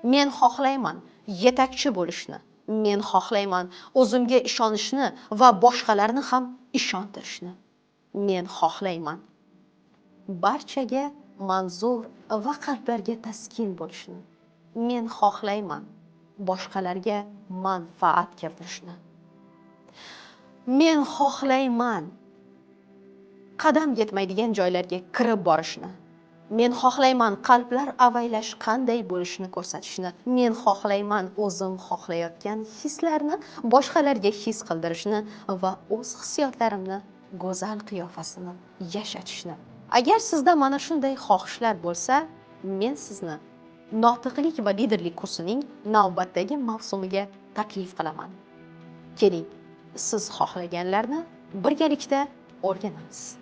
Men xohlayman yetakchi bo'lishni. Men xohlayman o'zimga ishonishni va boshqalarni ham ishontirishni. Men xohlayman barchaga manzur va qalblarga taskin bo'lishni. Men xohlayman boshqalarga manfaat keltirishni. Men xohlayman qadam yetmaydigan joylarga kirib borishni. Men xohlayman qalblar avaylash qanday bo'lishini ko'rsatishni. Men xohlayman o'zim xohlayotgan hislarni boshqalarga his qildirishni va o'z hissiyotlarimni go'zal qiyofasini yashatishni. Agar sizda mana shunday xohishlar bo'lsa, men sizni notiqlik va liderlik kursining navbatdagi mavsumiga taklif qilaman. Keling, siz xohlaganlarni birgalikda o'rganamiz.